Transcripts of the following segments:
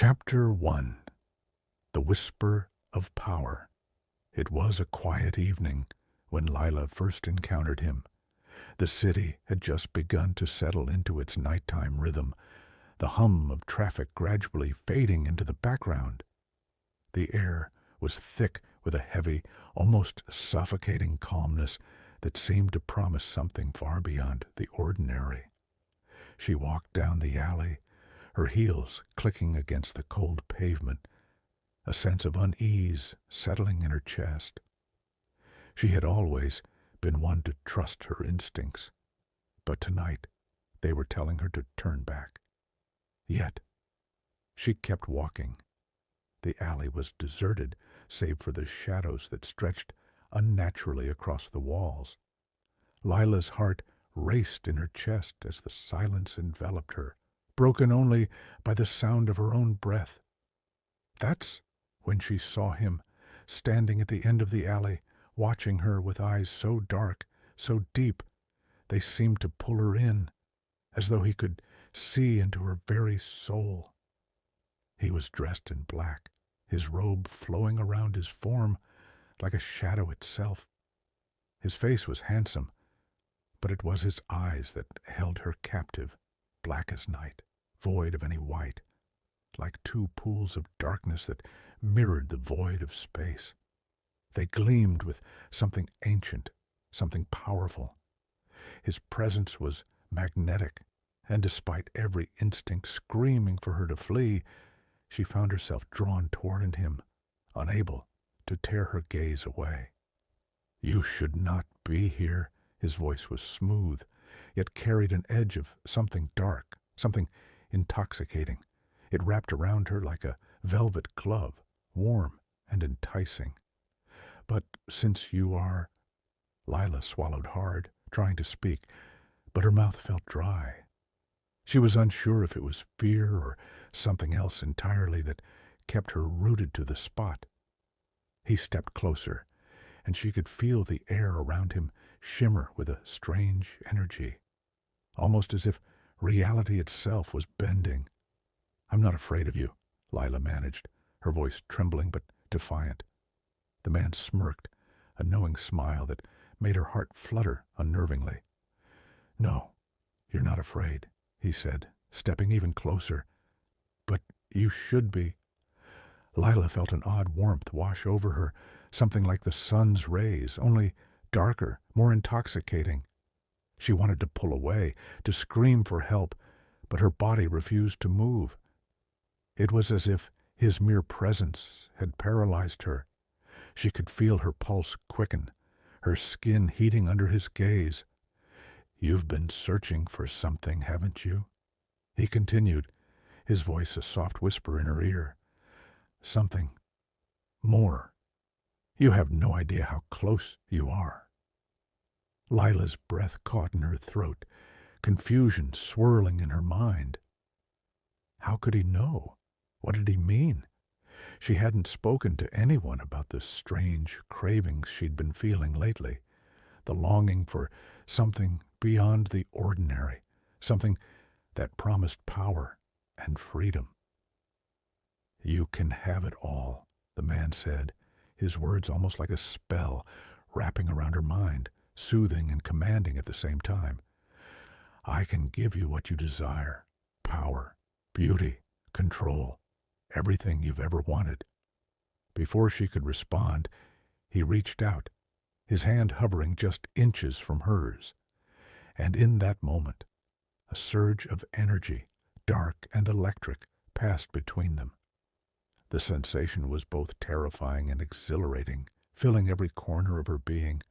Chapter 1. The Whisper of Power. It was a quiet evening when Lila first encountered him. The city had just begun to settle into its nighttime rhythm, the hum of traffic gradually fading into the background. The air was thick with a heavy, almost suffocating calmness that seemed to promise something far beyond the ordinary. She walked down the alley, her heels clicking against the cold pavement, a sense of unease settling in her chest. She had always been one to trust her instincts, but tonight they were telling her to turn back. Yet she kept walking. The alley was deserted, save for the shadows that stretched unnaturally across the walls. Lila's heart raced in her chest as the silence enveloped her, broken only by the sound of her own breath. That's when she saw him, standing at the end of the alley, watching her with eyes so dark, so deep, they seemed to pull her in, as though he could see into her very soul. He was dressed in black, his robe flowing around his form like a shadow itself. His face was handsome, but it was his eyes that held her captive, black as night, void of any white, like two pools of darkness that mirrored the void of space. They gleamed with something ancient, something powerful. His presence was magnetic, and despite every instinct screaming for her to flee, she found herself drawn toward him, unable to tear her gaze away. "You should not be here." His voice was smooth, yet carried an edge of something dark, something intoxicating. It wrapped around her like a velvet glove, warm and enticing. "But since you are—" Lila swallowed hard, trying to speak, but her mouth felt dry. She was unsure if it was fear or something else entirely that kept her rooted to the spot. He stepped closer, and she could feel the air around him shimmer with a strange energy, almost as if reality itself was bending. "I'm not afraid of you," Lila managed, her voice trembling but defiant. The man smirked, a knowing smile that made her heart flutter unnervingly. "No, you're not afraid," he said, stepping even closer. "But you should be." Lila felt an odd warmth wash over her, something like the sun's rays, only darker, more intoxicating. She wanted to pull away, to scream for help, but her body refused to move. It was as if his mere presence had paralyzed her. She could feel her pulse quicken, her skin heating under his gaze. "You've been searching for something, haven't you?" he continued, his voice a soft whisper in her ear. "Something more. You have no idea how close you are." Lila's breath caught in her throat, confusion swirling in her mind. How could he know? What did he mean? She hadn't spoken to anyone about the strange cravings she'd been feeling lately, the longing for something beyond the ordinary, something that promised power and freedom. "You can have it all," the man said, his words almost like a spell wrapping around her mind, soothing and commanding at the same time. "I can give you what you desire: power, beauty, control, everything you've ever wanted." Before she could respond, he reached out, his hand hovering just inches from hers. And in that moment, a surge of energy, dark and electric, passed between them. The sensation was both terrifying and exhilarating, filling every corner of her being.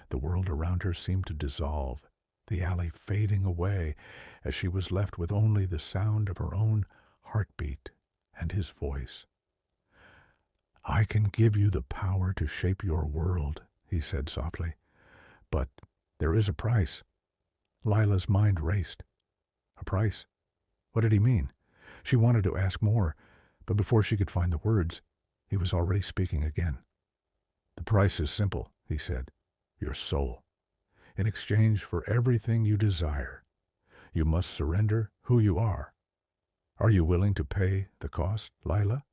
The world around her seemed to dissolve, the alley fading away as she was left with only the sound of her own heartbeat and his voice. "I can give you the power to shape your world," he said softly. "But there is a price." Lila's mind raced. A price? What did he mean? She wanted to ask more, but before she could find the words, he was already speaking again. "The price is simple," he said. "Your soul. In exchange for everything you desire, you must surrender who you are. Are you willing to pay the cost, Lila?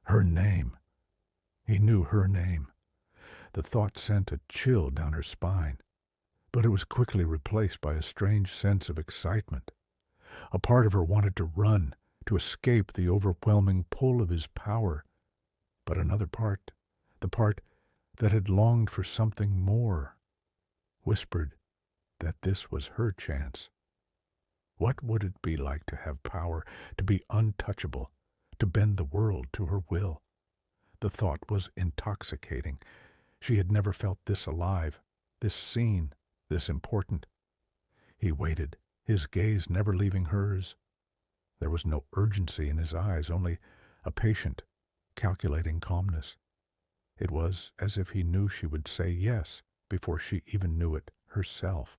Her name. He knew her name. The thought sent a chill down her spine, but it was quickly replaced by a strange sense of excitement. A part of her wanted to run, to escape the overwhelming pull of his power, but another part, the part that had longed for something more, whispered that this was her chance. What would it be like to have power, to be untouchable, to bend the world to her will? The thought was intoxicating. She had never felt this alive, this seen, this important. He waited, his gaze never leaving hers. There was no urgency in his eyes, only a patient, calculating calmness. It was as if he knew she would say yes before she even knew it herself.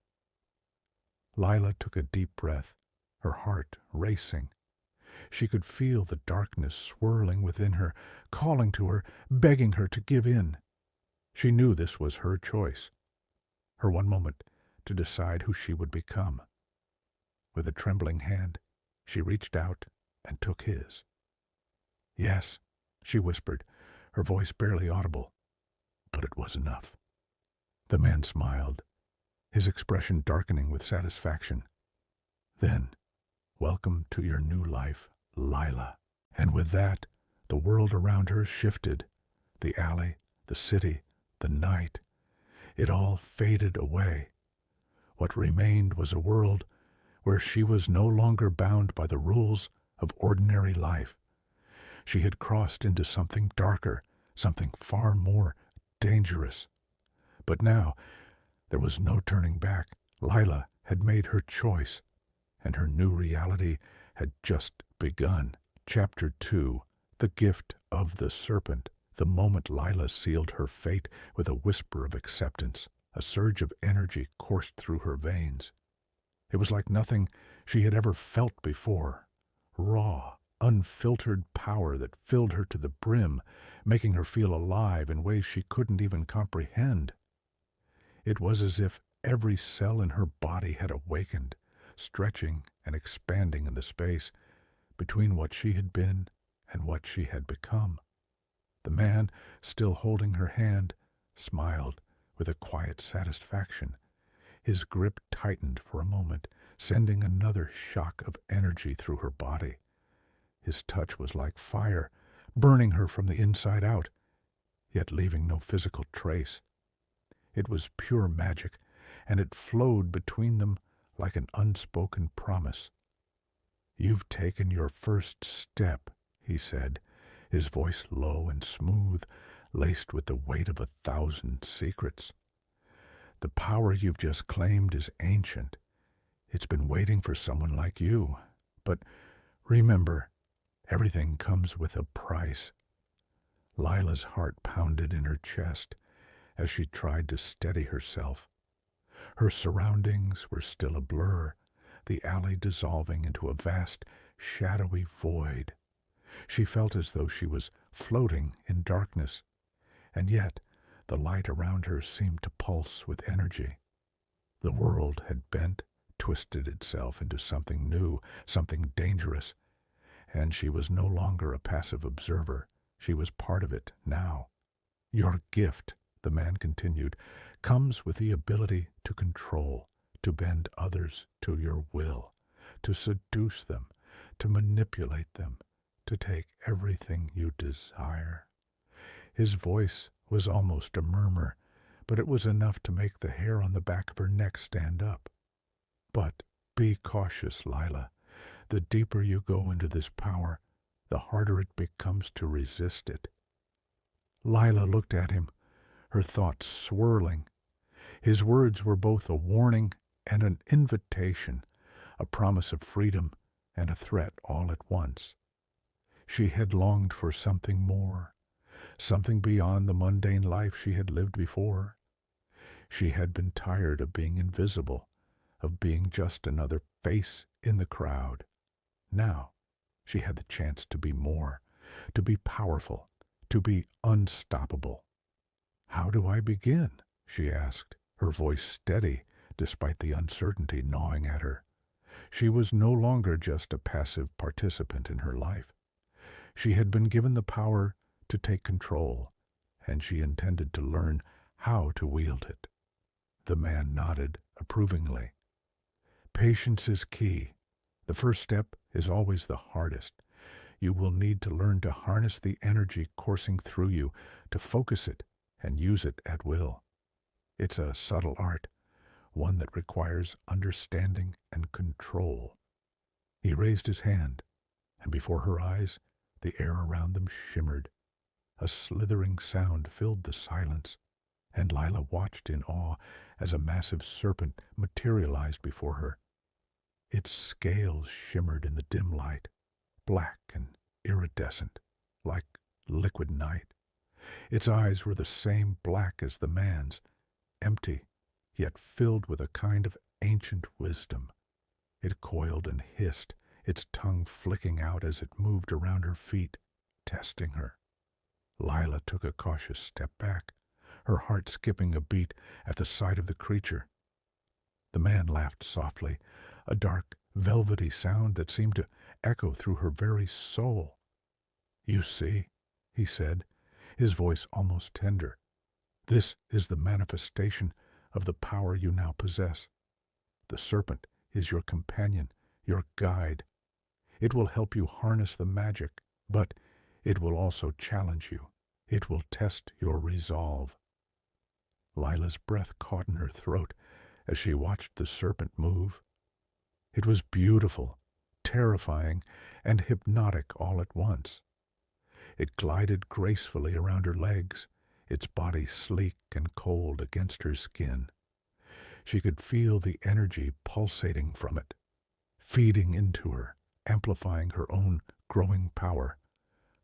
Lila took a deep breath, her heart racing. She could feel the darkness swirling within her, calling to her, begging her to give in. She knew this was her choice, her one moment to decide who she would become. With a trembling hand, she reached out and took his. Yes, she whispered, her voice barely audible, but it was enough. The man smiled, his expression darkening with satisfaction. Then, welcome to your new life, Lila. And with that, the world around her shifted. The alley, the city, the night. It all faded away. What remained was a world where she was no longer bound by the rules of ordinary life. She had crossed into something darker, something far more dangerous. But now, there was no turning back. Lila had made her choice, and her new reality had just begun. Chapter 2, The Gift of the Serpent. The moment Lila sealed her fate with a whisper of acceptance, a surge of energy coursed through her veins. It was like nothing she had ever felt before. Raw, unfiltered power that filled her to the brim, making her feel alive in ways she couldn't even comprehend. It was as if every cell in her body had awakened, stretching and expanding in the space between what she had been and what she had become. The man, still holding her hand, smiled with a quiet satisfaction. His grip tightened for a moment, sending another shock of energy through her body. His touch was like fire, burning her from the inside out, yet leaving no physical trace. It was pure magic, and it flowed between them like an unspoken promise. "You've taken your first step," he said, his voice low and smooth, laced with the weight of 1,000 secrets. "The power you've just claimed is ancient. It's been waiting for someone like you. But remember, everything comes with a price." Lila's heart pounded in her chest as she tried to steady herself. Her surroundings were still a blur, the alley dissolving into a vast, shadowy void. She felt as though she was floating in darkness, and yet the light around her seemed to pulse with energy. The world had bent, twisted itself into something new, something dangerous, and she was no longer a passive observer. She was part of it now. "Your gift," the man continued, "comes with the ability to control, to bend others to your will, to seduce them, to manipulate them, to take everything you desire." His voice was almost a murmur, but it was enough to make the hair on the back of her neck stand up. "But be cautious, Lila. The deeper you go into this power, the harder it becomes to resist it." Lila looked at him, her thoughts swirling. His words were both a warning and an invitation, a promise of freedom and a threat all at once. She had longed for something more, something beyond the mundane life she had lived before. She had been tired of being invisible, of being just another face in the crowd. Now she had the chance to be more, to be powerful, to be unstoppable. "How do I begin?" she asked, her voice steady despite the uncertainty gnawing at her. She was no longer just a passive participant in her life. She had been given the power to take control, and she intended to learn how to wield it. The man nodded approvingly. Patience is key. The first step is always the hardest. You will need to learn to harness the energy coursing through you, to focus it and use it at will. It's a subtle art, one that requires understanding and control. He raised his hand, and before her eyes, the air around them shimmered. A slithering sound filled the silence, and Lila watched in awe as a massive serpent materialized before her. Its scales shimmered in the dim light, black and iridescent, like liquid night. Its eyes were the same black as the man's, empty, yet filled with a kind of ancient wisdom. It coiled and hissed, its tongue flicking out as it moved around her feet, testing her. Lila took a cautious step back, her heart skipping a beat at the sight of the creature. The man laughed softly, a dark, velvety sound that seemed to echo through her very soul. "You see," he said, his voice almost tender, "this is the manifestation of the power you now possess. The serpent is your companion, your guide. It will help you harness the magic, but it will also challenge you. It will test your resolve." Lila's breath caught in her throat as she watched the serpent move. It was beautiful, terrifying, and hypnotic all at once. It glided gracefully around her legs, its body sleek and cold against her skin. She could feel the energy pulsating from it, feeding into her, amplifying her own growing power.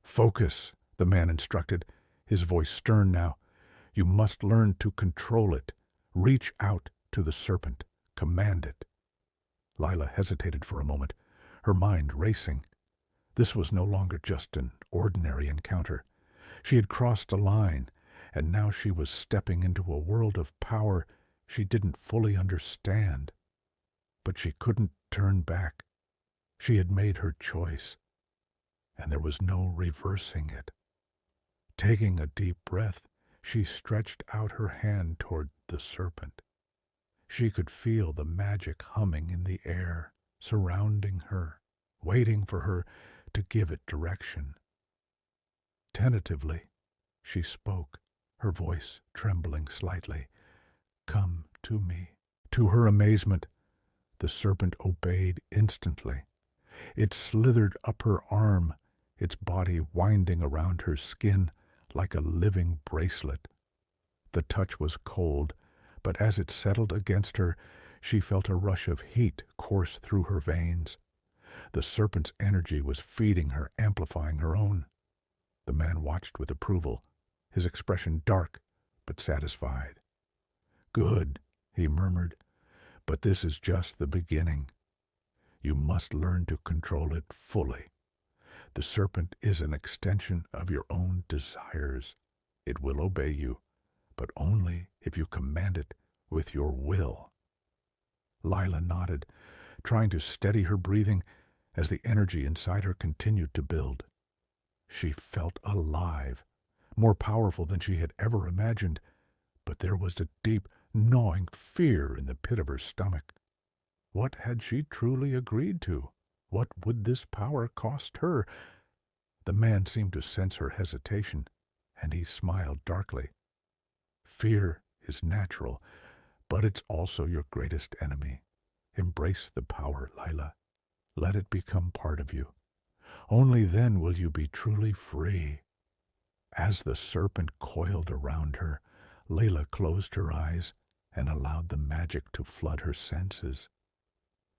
"Focus," the man instructed, his voice stern now. "You must learn to control it. Reach out to the serpent. Command it." Lila hesitated for a moment, her mind racing. This was no longer just an ordinary encounter. She had crossed a line, and now she was stepping into a world of power she didn't fully understand. But she couldn't turn back. She had made her choice, and there was no reversing it. Taking a deep breath, she stretched out her hand toward the serpent. She could feel the magic humming in the air, surrounding her, waiting for her to give it direction. Tentatively, she spoke, her voice trembling slightly. "Come to me." To her amazement, the serpent obeyed instantly. It slithered up her arm, its body winding around her skin like a living bracelet. The touch was cold, but as it settled against her, she felt a rush of heat course through her veins. The serpent's energy was feeding her, amplifying her own. The man watched with approval, his expression dark but satisfied. "Good," he murmured, "but this is just the beginning. You must learn to control it fully. The serpent is an extension of your own desires. It will obey you, but only if you command it with your will." Lila nodded, trying to steady her breathing as the energy inside her continued to build. She felt alive, more powerful than she had ever imagined, but there was a deep, gnawing fear in the pit of her stomach. What had she truly agreed to? What would this power cost her? The man seemed to sense her hesitation, and he smiled darkly. "Fear is natural, but it's also your greatest enemy. Embrace the power, Lila. Let it become part of you. Only then will you be truly free." As the serpent coiled around her, Layla closed her eyes and allowed the magic to flood her senses.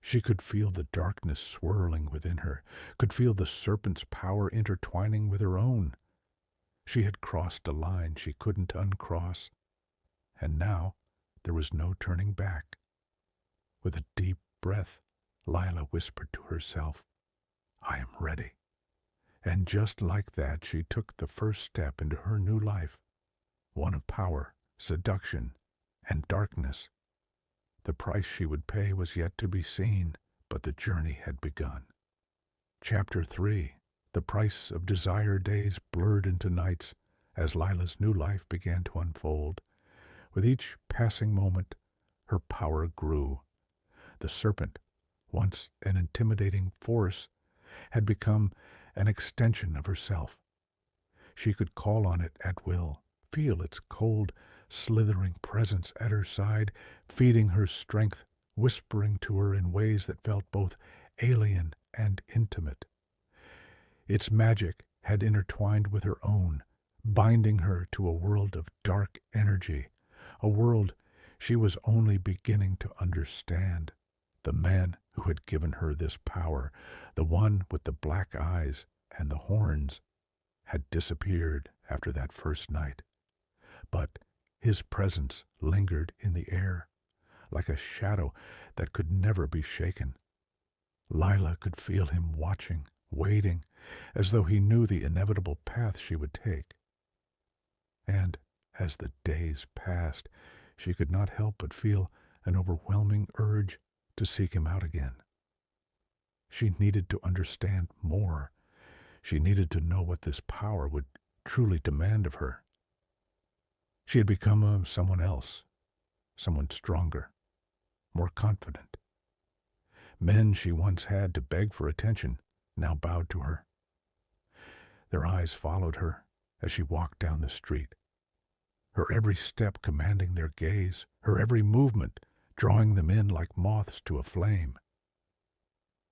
She could feel the darkness swirling within her, could feel the serpent's power intertwining with her own. She had crossed a line she couldn't uncross, and now there was no turning back. With a deep breath, Lila whispered to herself, "I am ready." And just like that, she took the first step into her new life, one of power, seduction, and darkness. The price she would pay was yet to be seen, but the journey had begun. Chapter 3. The price of desire days blurred into nights as Lila's new life began to unfold. With each passing moment, her power grew. The serpent, once an intimidating force, had become an extension of herself. She could call on it at will, feel its cold, slithering presence at her side, feeding her strength, whispering to her in ways that felt both alien and intimate. Its magic had intertwined with her own, binding her to a world of dark energy, a world she was only beginning to understand. The man who had given her this power, the one with the black eyes and the horns, had disappeared after that first night. But his presence lingered in the air, like a shadow that could never be shaken. Lila could feel him watching, waiting, as though he knew the inevitable path she would take. And as the days passed, she could not help but feel an overwhelming urge to seek him out again. She needed to understand more. She needed to know what this power would truly demand of her. She had become someone else, someone stronger, more confident. Men she once had to beg for attention now bowed to her. Their eyes followed her as she walked down the street, her every step commanding their gaze, her every movement drawing them in like moths to a flame.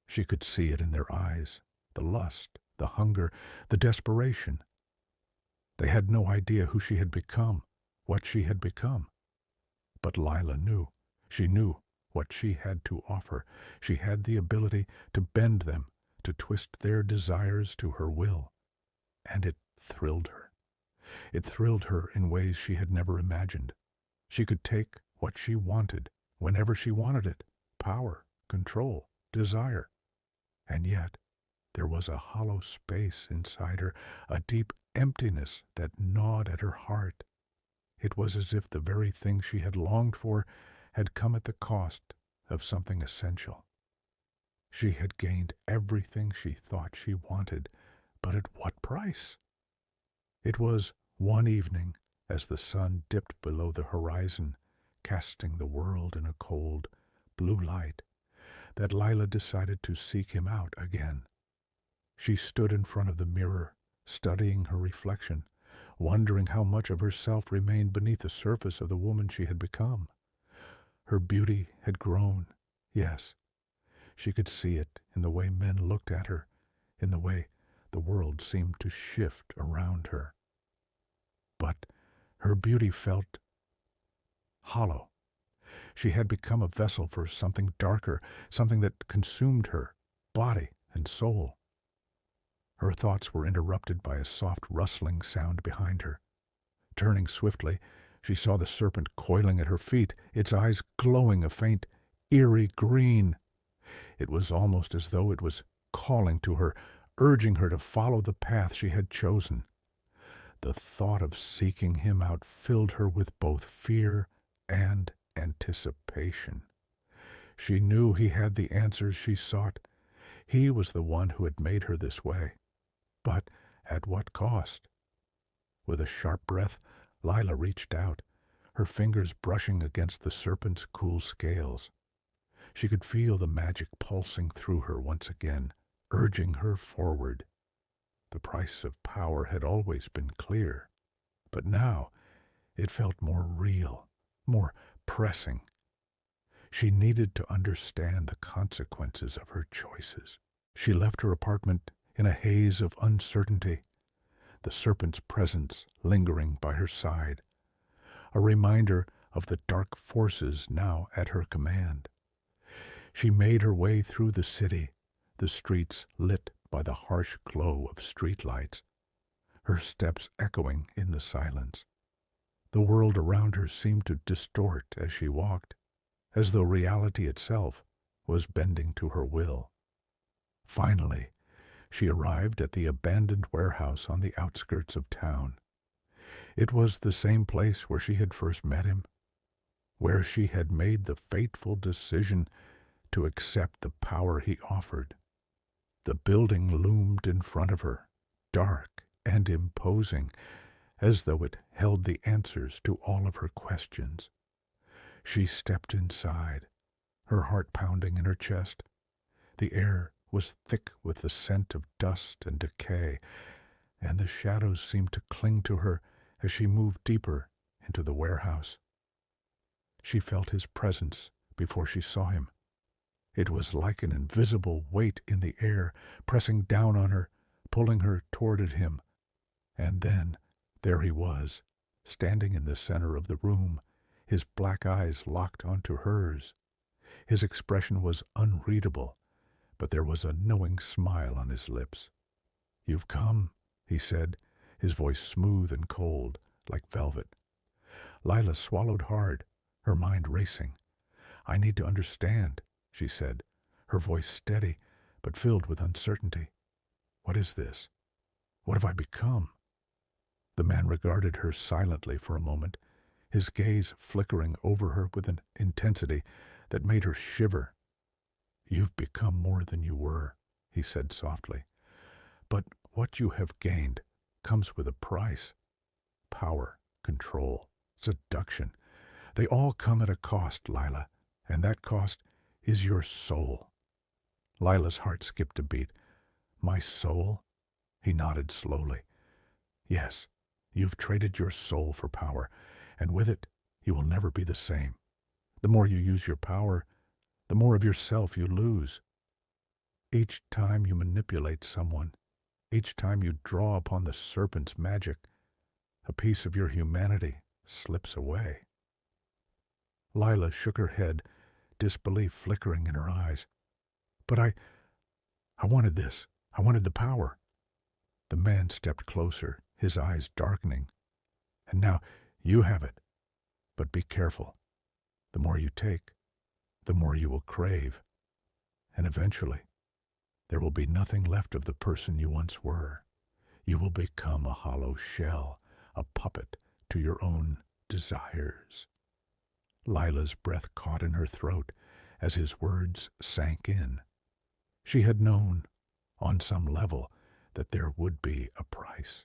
She could see it in their eyes, the lust, the hunger, the desperation. They had no idea who she had become, what she had become. But Lila knew. She knew what she had to offer. She had the ability to bend them, to twist their desires to her will. And it thrilled her. It thrilled her in ways she had never imagined. She could take what she wanted, whenever she wanted it. Power, control, desire. And yet, there was a hollow space inside her, a deep emptiness that gnawed at her heart. It was as if the very thing she had longed for had come at the cost of something essential. She had gained everything she thought she wanted, but at what price? It was one evening, as the sun dipped below the horizon, casting the world in a cold, blue light, that Lila decided to seek him out again. She stood in front of the mirror, studying her reflection, wondering how much of herself remained beneath the surface of the woman she had become. Her beauty had grown, yes. She could see it in the way men looked at her, in the way the world seemed to shift around her. But her beauty felt hollow. She had become a vessel for something darker, something that consumed her, body and soul. Her thoughts were interrupted by a soft rustling sound behind her. Turning swiftly, she saw the serpent coiling at her feet, its eyes glowing a faint, eerie green. It was almost as though it was calling to her, urging her to follow the path she had chosen. The thought of seeking him out filled her with both fear and anticipation. She knew he had the answers she sought. He was the one who had made her this way. But at what cost? With a sharp breath, Lila reached out, her fingers brushing against the serpent's cool scales. She could feel the magic pulsing through her once again, urging her forward. The price of power had always been clear, but now it felt more real, more pressing. She needed to understand the consequences of her choices. She left her apartment in a haze of uncertainty, the serpent's presence lingering by her side, a reminder of the dark forces now at her command. She made her way through the city, the streets lit by the harsh glow of streetlights, her steps echoing in the silence. The world around her seemed to distort as she walked, as though reality itself was bending to her will. Finally, she arrived at the abandoned warehouse on the outskirts of town. It was the same place where she had first met him, where she had made the fateful decision to accept the power he offered. The building loomed in front of her, dark and imposing, as though it held the answers to all of her questions. She stepped inside, her heart pounding in her chest. The air was thick with the scent of dust and decay, and the shadows seemed to cling to her as she moved deeper into the warehouse. She felt his presence before she saw him. It was like an invisible weight in the air, pressing down on her, pulling her toward him. And then there he was, standing in the center of the room, his black eyes locked onto hers. His expression was unreadable, but there was a knowing smile on his lips. "You've come," he said, his voice smooth and cold, like velvet. Lila swallowed hard, her mind racing. "I need to understand," she said, her voice steady, but filled with uncertainty. "What is this? What have I become?" The man regarded her silently for a moment, his gaze flickering over her with an intensity that made her shiver. "You've become more than you were," he said softly. "But what you have gained comes with a price. Power, control, seduction. They all come at a cost, Lila, and that cost is your soul." Lila's heart skipped a beat. "My soul?" He nodded slowly. "Yes, you've traded your soul for power, and with it you will never be the same. The more you use your power, the more of yourself you lose. Each time you manipulate someone, each time you draw upon the serpent's magic, a piece of your humanity slips away." Lila shook her head, disbelief flickering in her eyes. "But I wanted this. I wanted the power." The man stepped closer, his eyes darkening. "And now you have it. But be careful. The more you take, the more you will crave. And eventually, there will be nothing left of the person you once were. You will become a hollow shell, a puppet to your own desires." Lila's breath caught in her throat as his words sank in. She had known, on some level, that there would be a price.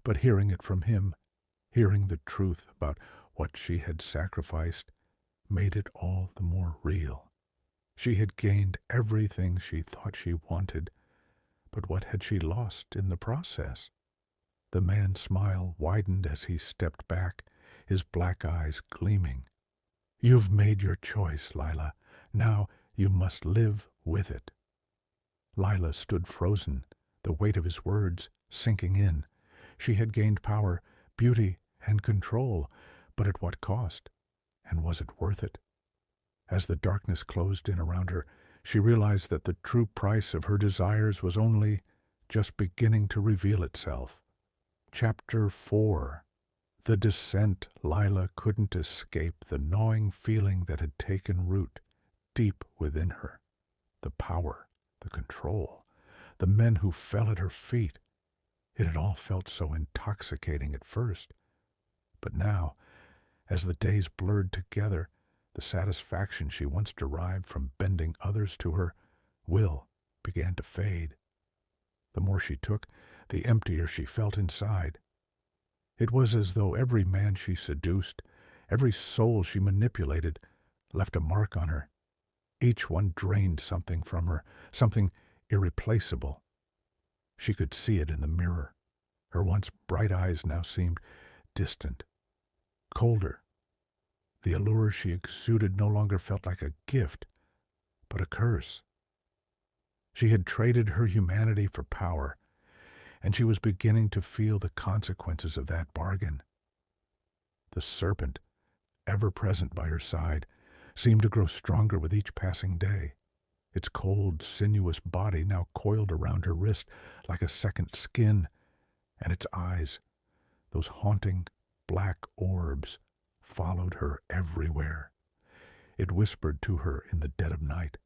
But hearing it from him, hearing the truth about what she had sacrificed, made it all the more real. She had gained everything she thought she wanted, but what had she lost in the process? The man's smile widened as he stepped back, his black eyes gleaming. "You've made your choice, Lila. Now you must live with it." Lila stood frozen, the weight of his words sinking in. She had gained power, beauty, and control, but at what cost? And was it worth it? As the darkness closed in around her, she realized that the true price of her desires was only just beginning to reveal itself. Chapter 4. The descent. Lila couldn't escape the gnawing feeling that had taken root deep within her. The power, the control, the men who fell at her feet. It had all felt so intoxicating at first. But now, as the days blurred together, the satisfaction she once derived from bending others to her will began to fade. The more she took, the emptier she felt inside. It was as though every man she seduced, every soul she manipulated, left a mark on her. Each one drained something from her, something irreplaceable. She could see it in the mirror. Her once bright eyes now seemed distant, colder. The allure she exuded no longer felt like a gift, but a curse. She had traded her humanity for power, and she was beginning to feel the consequences of that bargain. The serpent, ever present by her side, seemed to grow stronger with each passing day. Its cold, sinuous body now coiled around her wrist like a second skin, and its eyes, those haunting black orbs, followed her everywhere. It whispered to her in the dead of night,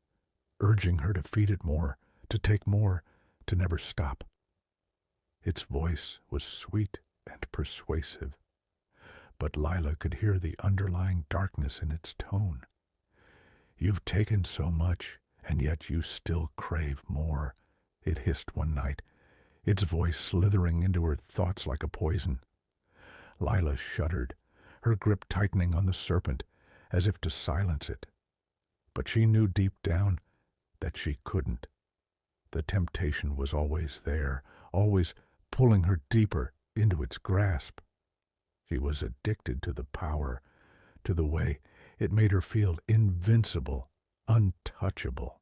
urging her to feed it more, to take more, to never stop. Its voice was sweet and persuasive, but Lila could hear the underlying darkness in its tone. "You've taken so much, and yet you still crave more," it hissed one night, its voice slithering into her thoughts like a poison. Lila shuddered, her grip tightening on the serpent, as if to silence it. But she knew deep down that she couldn't. The temptation was always there, always pulling her deeper into its grasp. She was addicted to the power, to the way it made her feel invincible, untouchable.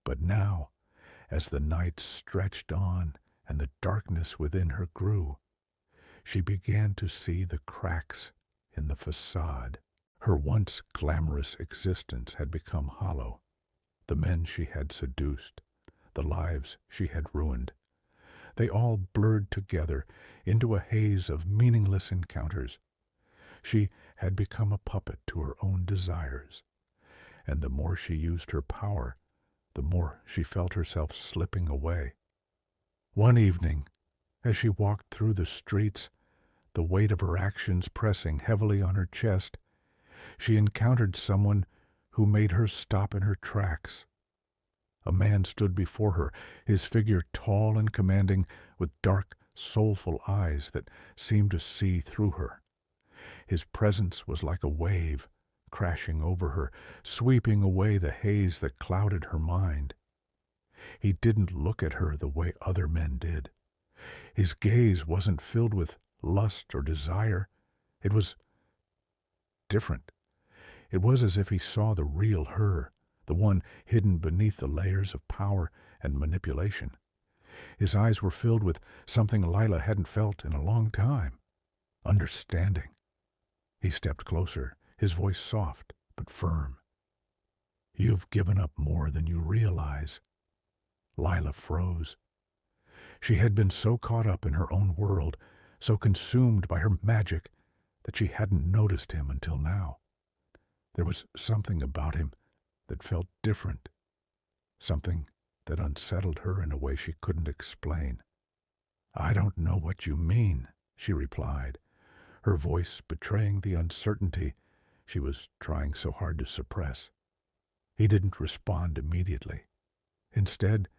But now, as the night stretched on and the darkness within her grew, she began to see the cracks in the facade. Her once glamorous existence had become hollow. The men she had seduced, the lives she had ruined, they all blurred together into a haze of meaningless encounters. She had become a puppet to her own desires, and the more she used her power, the more she felt herself slipping away. One evening, as she walked through the streets, the weight of her actions pressing heavily on her chest, she encountered someone who made her stop in her tracks. A man stood before her, his figure tall and commanding, with dark, soulful eyes that seemed to see through her. His presence was like a wave, crashing over her, sweeping away the haze that clouded her mind. He didn't look at her the way other men did. His gaze wasn't filled with lust or desire. It was different. It was as if he saw the real her, the one hidden beneath the layers of power and manipulation. His eyes were filled with something Lila hadn't felt in a long time, understanding. He stepped closer, his voice soft but firm. "You've given up more than you realize." Lila froze. She had been so caught up in her own world, so consumed by her magic, that she hadn't noticed him until now. There was something about him that felt different, something that unsettled her in a way she couldn't explain. "I don't know what you mean," she replied, her voice betraying the uncertainty she was trying so hard to suppress. He didn't respond immediately. Instead,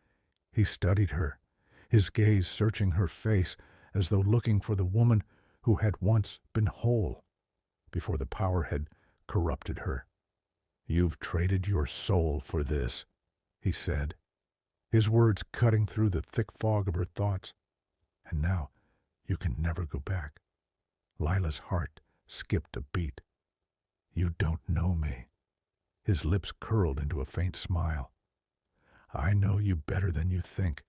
he studied her, his gaze searching her face as though looking for the woman who had once been whole, before the power had corrupted her. "You've traded your soul for this," he said, his words cutting through the thick fog of her thoughts. "And now you can never go back." Lila's heart skipped a beat. "You don't know me." His lips curled into a faint smile. "I know you better than you think.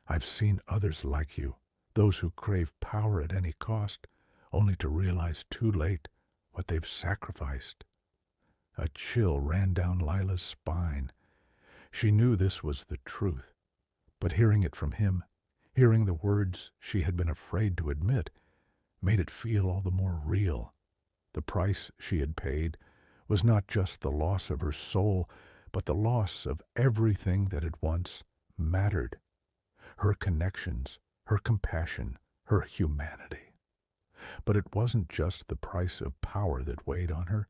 I've seen others like you, those who crave power at any cost, only to realize too late what they've sacrificed." A chill ran down Lila's spine. She knew this was the truth, but hearing it from him, hearing the words she had been afraid to admit, made it feel all the more real. The price she had paid was not just the loss of her soul, but the loss of everything that had once mattered. Her connections, her compassion, her humanity. But it wasn't just the price of power that weighed on her.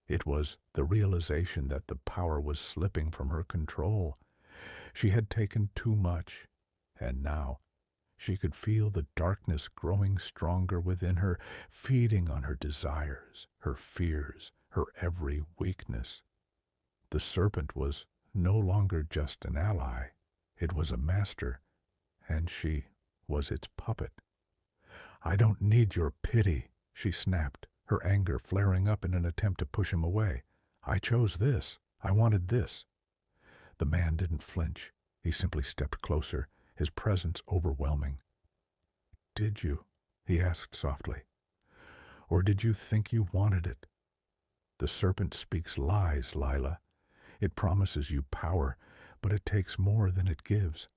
It was the realization that the power was slipping from her control. She had taken too much, and now she could feel the darkness growing stronger within her, feeding on her desires, her fears, her every weakness. The serpent was no longer just an ally. It was a master, and she was its puppet. "I don't need your pity," she snapped, her anger flaring up in an attempt to push him away. "I chose this. I wanted this." The man didn't flinch. He simply stepped closer, his presence overwhelming. "Did you?" he asked softly. "Or did you think you wanted it? The serpent speaks lies, Lila. It promises you power, but it takes more than it gives."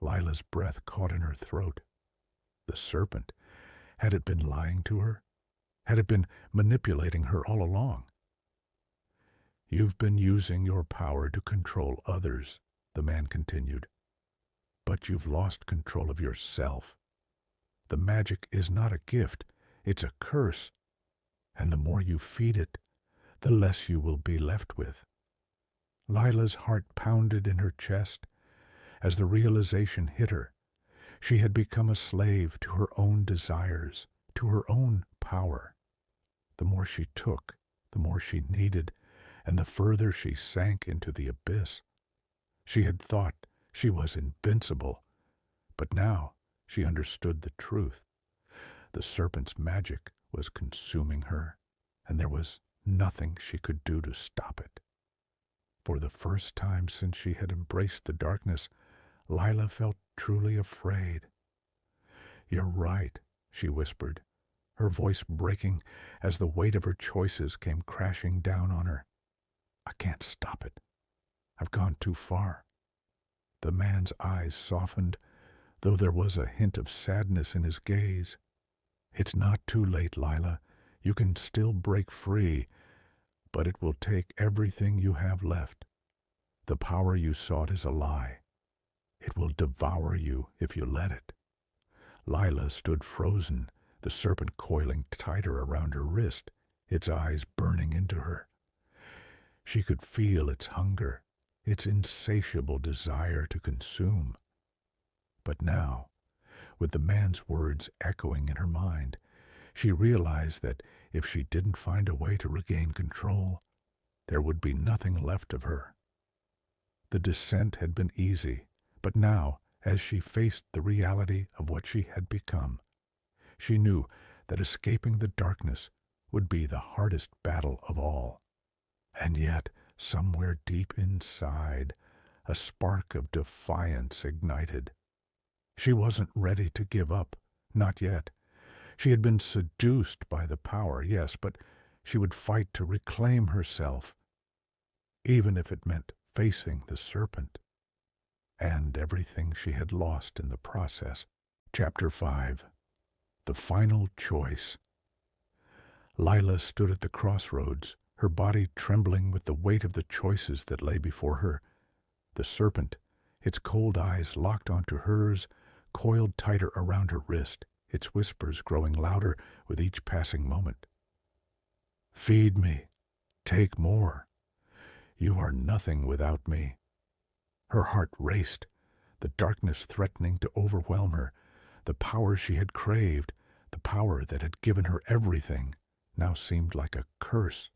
Lila's breath caught in her throat. The serpent, had it been lying to her? Had it been manipulating her all along? "You've been using your power to control others," the man continued. "But you've lost control of yourself. The magic is not a gift, it's a curse. And the more you feed it, the less you will be left with. Lila's heart pounded in her chest as the realization hit her. She had become a slave to her own desires, to her own power. The more she took, the more she needed, and the further she sank into the abyss. She had thought she was invincible, but now she understood the truth. The serpent's magic was consuming her, and there was nothing she could do to stop it. For the first time since she had embraced the darkness, Lila felt truly afraid. "You're right," she whispered, her voice breaking as the weight of her choices came crashing down on her. "I can't stop it. I've gone too far." The man's eyes softened, though there was a hint of sadness in his gaze. "It's not too late, Lila. You can still break free, but it will take everything you have left. The power you sought is a lie. It will devour you if you let it." Lila stood frozen, the serpent coiling tighter around her wrist, its eyes burning into her. She could feel its hunger, its insatiable desire to consume. But now, with the man's words echoing in her mind, she realized that if she didn't find a way to regain control, there would be nothing left of her. The descent had been easy, but now, as she faced the reality of what she had become, she knew that escaping the darkness would be the hardest battle of all. And yet, somewhere deep inside, a spark of defiance ignited. She wasn't ready to give up, not yet. She had been seduced by the power, yes, but she would fight to reclaim herself, even if it meant facing the serpent and everything she had lost in the process. Chapter 5. The Final Choice. Lila stood at the crossroads, her body trembling with the weight of the choices that lay before her. The serpent, its cold eyes locked onto hers, coiled tighter around her wrist, its whispers growing louder with each passing moment. "Feed me. Take more. You are nothing without me." Her heart raced, the darkness threatening to overwhelm her. The power she had craved, the power that had given her everything, now seemed like a curse.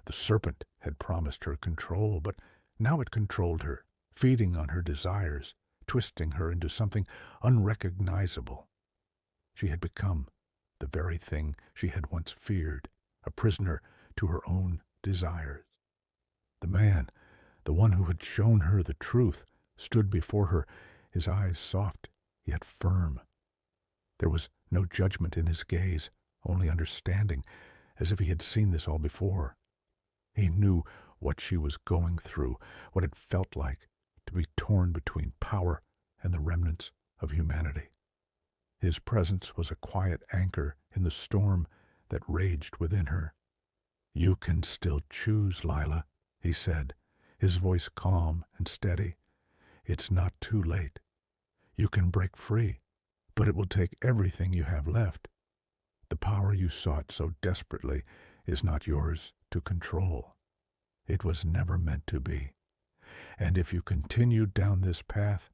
The serpent had promised her control, but now it controlled her, feeding on her desires, twisting her into something unrecognizable. She had become the very thing she had once feared, a prisoner to her own desires. The man, the one who had shown her the truth, stood before her, his eyes soft yet firm. There was no judgment in his gaze, only understanding, as if he had seen this all before. He knew what she was going through, what it felt like to be torn between power and the remnants of humanity. His presence was a quiet anchor in the storm that raged within her. "You can still choose, Lila," he said, his voice calm and steady. "It's not too late. You can break free, but it will take everything you have left. The power you sought so desperately is not yours to control. It was never meant to be. And if you continue down this path,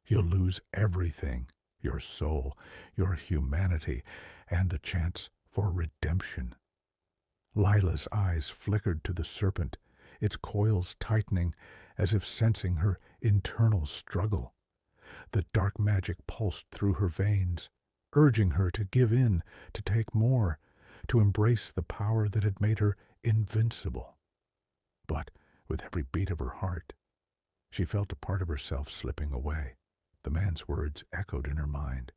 you'll lose everything, your soul, your humanity, and the chance for redemption." Lila's eyes flickered to the serpent, its coils tightening as if sensing her internal struggle. The dark magic pulsed through her veins, urging her to give in, to take more, to embrace the power that had made her invincible. But with every beat of her heart, she felt a part of herself slipping away. The man's words echoed in her mind.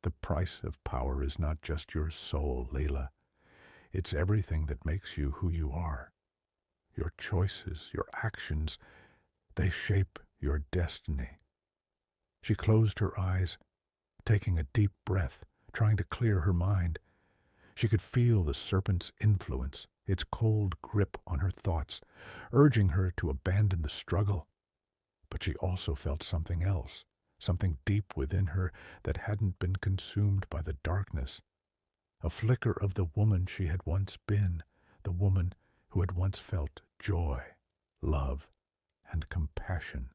"The price of power is not just your soul, Lila. It's everything that makes you who you are. Your choices, your actions, they shape your destiny." She closed her eyes, taking a deep breath, trying to clear her mind. She could feel the serpent's influence, its cold grip on her thoughts, urging her to abandon the struggle. But she also felt something else, something deep within her that hadn't been consumed by the darkness. A flicker of the woman she had once been, the woman who had once felt joy, love, and compassion.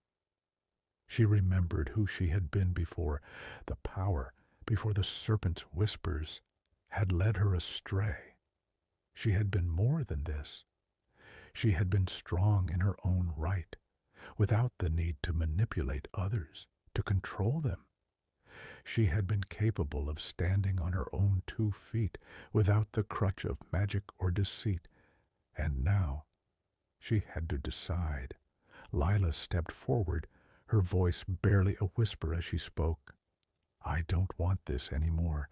She remembered who she had been before the power, before the serpent's whispers, had led her astray. She had been more than this. She had been strong in her own right, without the need to manipulate others, to control them. She had been capable of standing on her own 2 feet without the crutch of magic or deceit, and now she had to decide. Lila stepped forward, her voice barely a whisper as she spoke. "I don't want this anymore.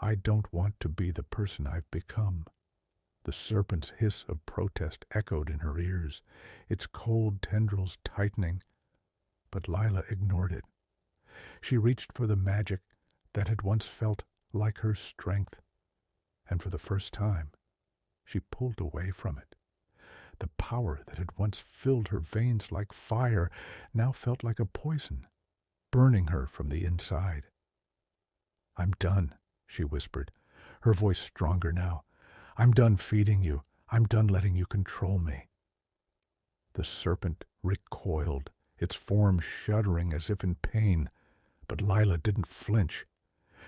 I don't want to be the person I've become." The serpent's hiss of protest echoed in her ears, its cold tendrils tightening, but Lila ignored it. She reached for the magic that had once felt like her strength, and for the first time she pulled away from it. The power that had once filled her veins like fire now felt like a poison, burning her from the inside. "I'm done," she whispered, her voice stronger now. "I'm done feeding you. I'm done letting you control me." The serpent recoiled, its form shuddering as if in pain, but Lila didn't flinch.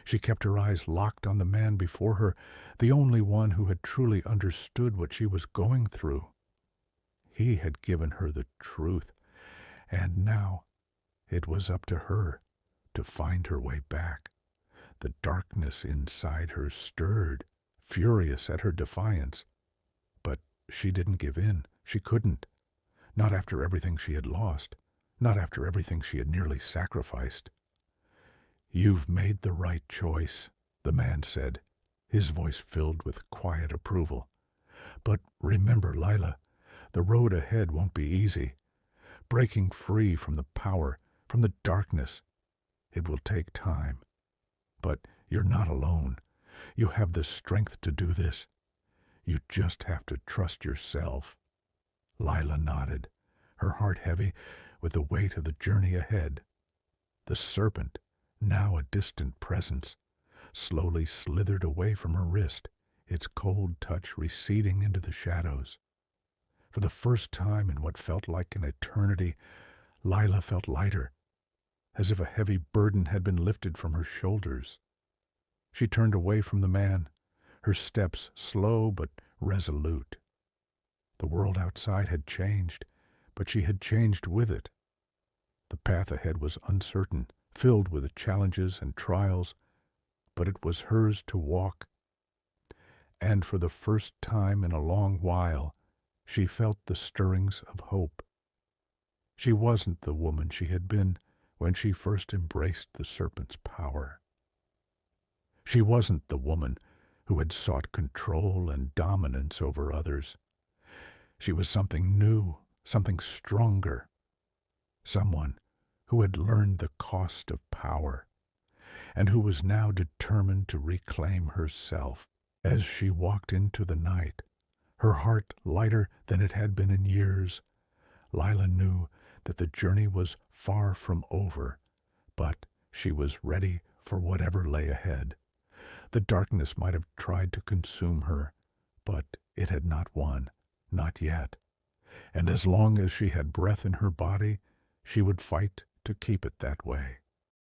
She kept her eyes locked on the man before her, the only one who had truly understood what she was going through. He had given her the truth, and now it was up to her to find her way back. The darkness inside her stirred, furious at her defiance. But she didn't give in. She couldn't. Not after everything she had lost. Not after everything she had nearly sacrificed. "You've made the right choice," the man said, his voice filled with quiet approval. "But remember, Lila, the road ahead won't be easy. Breaking free from the power, from the darkness, it will take time. But you're not alone. You have the strength to do this. You just have to trust yourself." Lila nodded, her heart heavy with the weight of the journey ahead. The serpent, now a distant presence, slowly slithered away from her wrist, its cold touch receding into the shadows. For the first time in what felt like an eternity, Lila felt lighter, as if a heavy burden had been lifted from her shoulders. She turned away from the man, her steps slow but resolute. The world outside had changed, but she had changed with it. The path ahead was uncertain, filled with challenges and trials, but it was hers to walk. And for the first time in a long while, she felt the stirrings of hope. She wasn't the woman she had been when she first embraced the serpent's power. She wasn't the woman who had sought control and dominance over others. She was something new, something stronger, someone who had learned the cost of power, and who was now determined to reclaim herself. As she walked into the night, her heart lighter than it had been in years, Lila knew that the journey was far from over, but she was ready for whatever lay ahead. The darkness might have tried to consume her, but it had not won, not yet. And as long as she had breath in her body, she would fight to keep it that way.